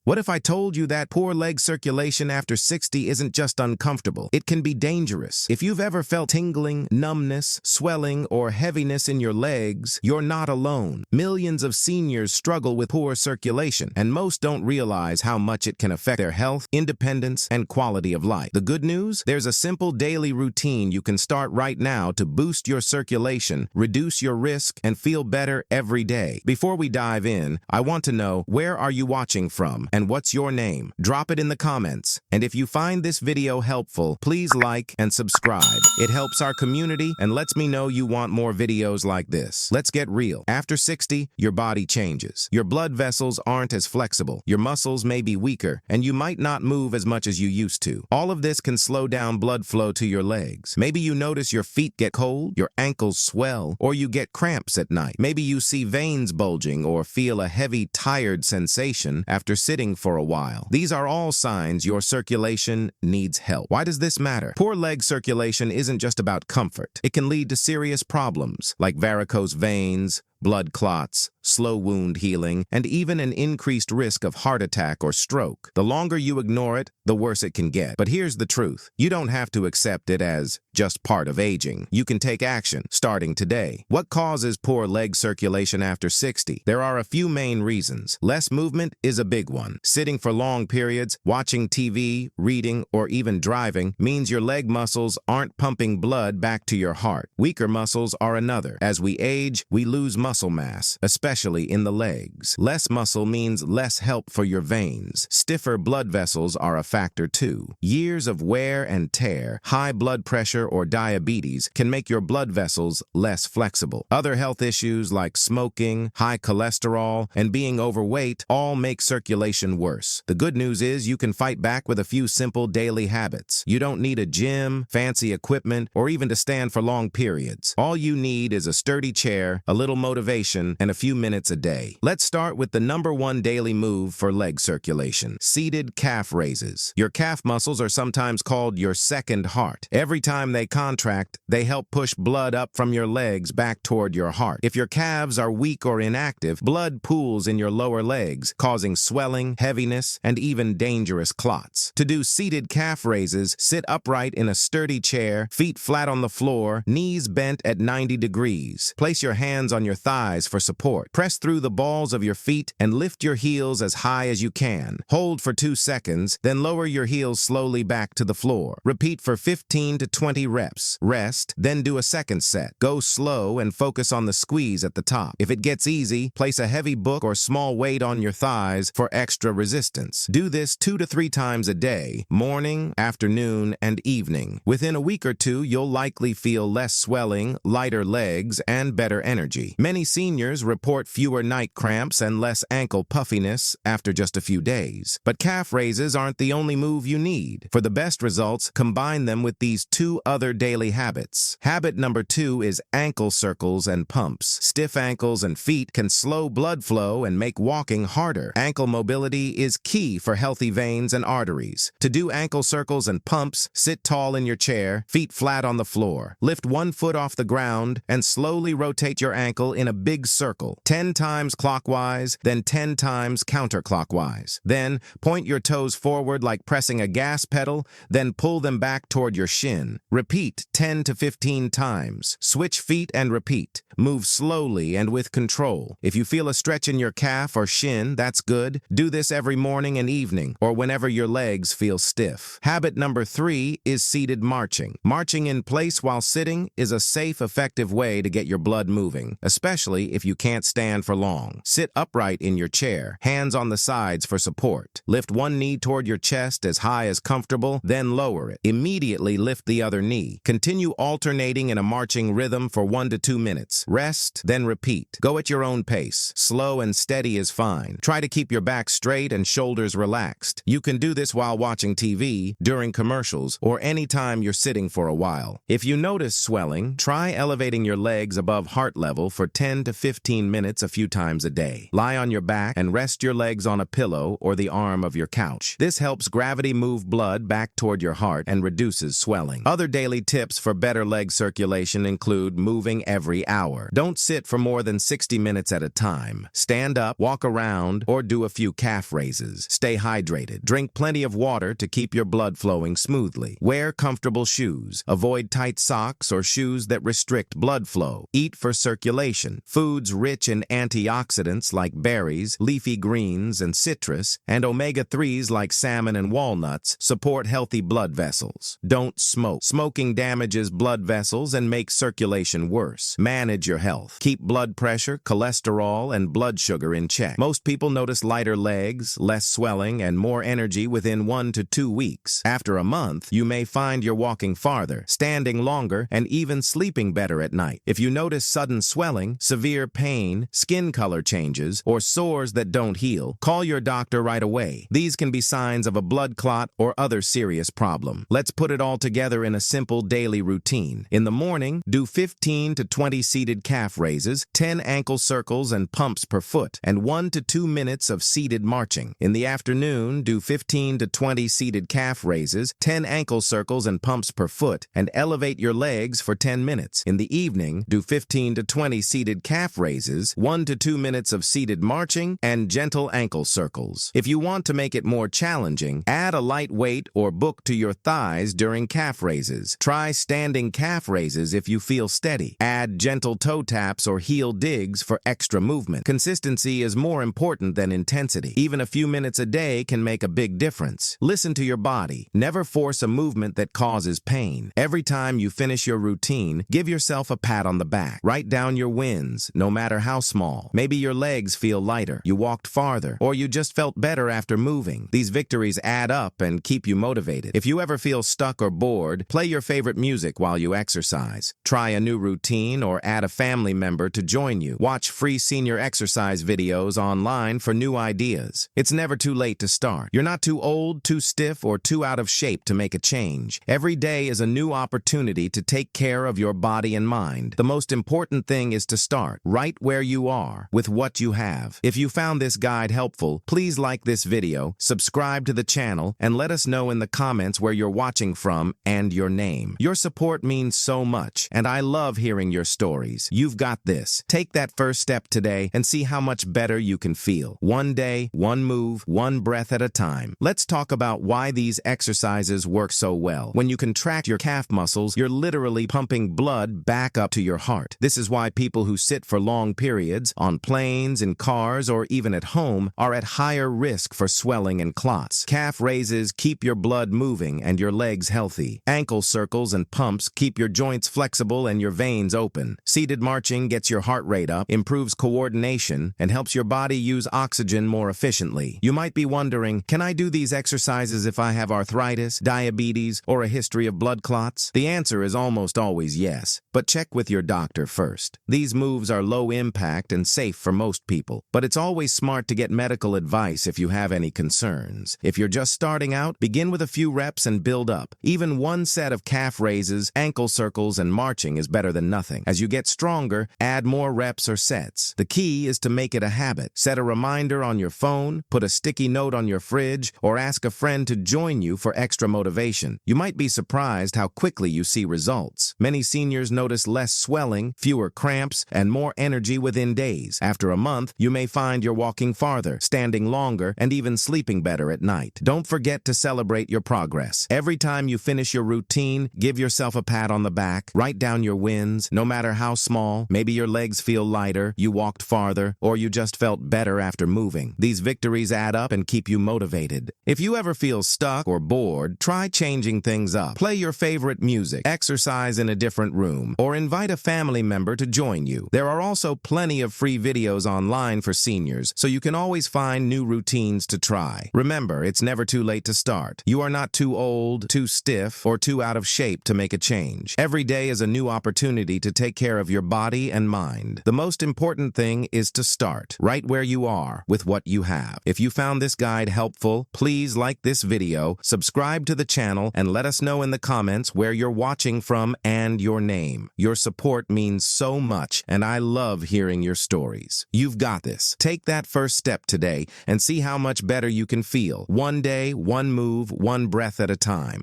What if I told you that poor leg circulation after 60 isn't just uncomfortable? It can be dangerous. If you've ever felt tingling, numbness, swelling, or heaviness in your legs, you're not alone. Millions of seniors struggle with poor circulation, and most don't realize how much it can affect their health, independence, and quality of life. The good news? There's a simple daily routine you can start right now to boost your circulation, reduce your risk, and feel better every day. Before we dive in, I want to know, where are you watching from, and what's your name? Drop it in the comments. And if you find this video helpful, please like and subscribe. It helps our community and lets me know you want more videos like this. Let's get real. After 60, your body changes. Your blood vessels aren't as flexible. Your muscles may be weaker, and you might not move as much as you used to. All of this can slow down blood flow to your legs. Maybe you notice your feet get cold, your ankles swell, or you get cramps at night. Maybe you see veins bulging or feel a heavy, tired sensation after sitting for a while. These are all signs your circulation needs help. Why does this matter? Poor leg circulation isn't just about comfort. It can lead to serious problems like varicose veins, blood clots, slow wound healing, and even an increased risk of heart attack or stroke. The longer you ignore it, the worse it can get. But here's the truth. You don't have to accept it as just part of aging. You can take action, starting today. What causes poor leg circulation after 60? There are a few main reasons. Less movement is a big one. Sitting for long periods, watching TV, reading, or even driving means your leg muscles aren't pumping blood back to your heart. Weaker muscles are another. As we age, we lose muscle mass, especially in the legs. Less muscle means less help for your veins. Stiffer blood vessels are a factor too. Years of wear and tear, high blood pressure, or diabetes can make your blood vessels less flexible. Other health issues like smoking, high cholesterol, and being overweight all make circulation worse. The good news is you can fight back with a few simple daily habits. You don't need a gym, fancy equipment, or even to stand for long periods. All you need is a sturdy chair, a little motivation, and a few minutes a day. Let's start with the #1 daily move for leg circulation: seated calf raises. Your calf muscles are sometimes called your second heart. Every time they contract, they help push blood up from your legs back toward your heart. If your calves are weak or inactive, blood pools in your lower legs, causing swelling, heaviness, and even dangerous clots. To do seated calf raises, sit upright in a sturdy chair, feet flat on the floor, knees bent at 90 degrees. Place your hands on your thighs for support. Press through the balls of your feet and lift your heels as high as you can. Hold for 2 seconds, then lower your heels slowly back to the floor. Repeat for 15 to 20 reps. Rest, then do a second set. Go slow and focus on the squeeze at the top. If it gets easy, place a heavy book or small weight on your thighs for extra resistance. Do this 2 to 3 times a day, morning, afternoon, and evening. Within a week or two, you'll likely feel less swelling, lighter legs, and better energy. Many seniors report fewer night cramps and less ankle puffiness after just a few days. But calf raises aren't the only move you need. For the best results, combine them with these 2 other daily habits. Habit number 2 is ankle circles and pumps. Stiff ankles and feet can slow blood flow and make walking harder. Ankle mobility is key for healthy veins and arteries. To do ankle circles and pumps, sit tall in your chair, feet flat on the floor. Lift 1 foot off the ground and slowly rotate your ankle in a big circle, 10 times clockwise, then 10 times counterclockwise. Then point your toes forward like pressing a gas pedal, then pull them back toward your shin. Repeat 10 to 15 times. Switch feet and repeat. Move slowly and with control. If you feel a stretch in your calf or shin, that's good. Do this every morning and evening, or whenever your legs feel stiff. Habit number 3 is seated marching. Marching in place while sitting is a safe, effective way to get your blood moving, especially if you can't stand for long. Sit upright in your chair, hands on the sides for support. Lift 1 knee toward your chest as high as comfortable, then lower it. Immediately lift the other knee. Continue alternating in a marching rhythm for 1 to 2 minutes. Rest, then repeat. Go at your own pace. Slow and steady is fine. Try to keep your back straight and shoulders relaxed. You can do this while watching TV, during commercials, or anytime you're sitting for a while. If you notice swelling, try elevating your legs above heart level for 10 to 15 minutes minutes a few times a day. Lie on your back and rest your legs on a pillow or the arm of your couch. This helps gravity move blood back toward your heart and reduces swelling. Other daily tips for better leg circulation include moving every hour. Don't sit for more than 60 minutes at a time. Stand up, walk around, or do a few calf raises. Stay hydrated. Drink plenty of water to keep your blood flowing smoothly. Wear comfortable shoes. Avoid tight socks or shoes that restrict blood flow. Eat for circulation. Foods rich in antioxidants like berries, leafy greens, and citrus, and omega-3s like salmon and walnuts support healthy blood vessels. Don't smoke. Smoking damages blood vessels and makes circulation worse. Manage your health. Keep blood pressure, cholesterol, and blood sugar in check. Most people notice lighter legs, less swelling, and more energy within 1 to 2 weeks. After a month, you may find you're walking farther, standing longer, and even sleeping better at night. If you notice sudden swelling, severe pain, skin color changes, or sores that don't heal, call your doctor right away. These can be signs of a blood clot or other serious problem. Let's put it all together in a simple daily routine. In the morning, do 15 to 20 seated calf raises, 10 ankle circles and pumps per foot, and 1 to 2 minutes of seated marching. In the afternoon, do 15 to 20 seated calf raises, 10 ankle circles and pumps per foot, and elevate your legs for 10 minutes. In the evening, do 15 to 20 seated calf raises, 1 to 2 minutes of seated marching, and gentle ankle circles. If you want to make it more challenging, add a light weight or book to your thighs during calf raises. Try standing calf raises if you feel steady. Add gentle toe taps or heel digs for extra movement. Consistency is more important than intensity. Even a few minutes a day can make a big difference. Listen to your body. Never force a movement that causes pain. Every time you finish your routine, give yourself a pat on the back. Write down your wins, no matter how small. Maybe your legs feel lighter, you walked farther, or you just felt better after moving. These victories add up and keep you motivated. If you ever feel stuck or bored, play your favorite music while you exercise. Try a new routine or add a family member to join you. Watch free senior exercise videos online for new ideas. It's never too late to start. You're not too old, too stiff, or too out of shape to make a change. Every day is a new opportunity to take care of your body and mind. The most important thing is to start right where you are with what you have. If you found this guide helpful, please like this video, subscribe to the channel, and let us know in the comments where you're watching from and your name. Your support means so much, and I love hearing your stories. You've got this. Take that first step today and see how much better you can feel. One day, one move, one breath at a time. Let's talk about why these exercises work so well. When you contract your calf muscles, you're literally pumping blood back up to your heart. This is why people who sit for long periods, on planes, in cars, or even at home, are at higher risk for swelling and clots. Calf raises keep your blood moving and your legs healthy. Ankle circles and pumps keep your joints flexible and your veins open. Seated marching gets your heart rate up, improves coordination, and helps your body use oxygen more efficiently. You might be wondering, can I do these exercises if I have arthritis, diabetes, or a history of blood clots? The answer is almost always yes, but check with your doctor first. These moves are low impact and safe for most people, but it's always smart to get medical advice if you have any concerns. If you're just starting out, begin with a few reps and build up. Even one set of calf raises, ankle circles, and marching is better than nothing. As you get stronger, add more reps or sets. The key is to make it a habit. Set a reminder on your phone, put a sticky note on your fridge, or ask a friend to join you for extra motivation. You might be surprised how quickly you see results. Many seniors notice less swelling, fewer cramps, and more energy within days. After a month, you may find you're walking farther, standing longer, and even sleeping better at night. Don't forget to celebrate your progress. Every time you finish your routine, give yourself a pat on the back. Write down your wins, no matter how small. Maybe your legs feel lighter, you walked farther, or you just felt better after moving. These victories add up and keep you motivated. If you ever feel stuck or bored, try changing things up. Play your favorite music, exercise in a different room, or invite a family member to join you. There are also plenty of free videos online for seniors, so you can always find new routines to try. Remember, it's never too late to start. You are not too old, too stiff, or too out of shape to make a change. Every day is a new opportunity to take care of your body and mind. The most important thing is to start right where you are with what you have. If you found this guide helpful, please like this video, subscribe to the channel, and let us know in the comments where you're watching from and your name. Your support means so much, and I love hearing sharing your stories. You've got this. Take that first step today and see how much better you can feel. One day, one move, one breath at a time.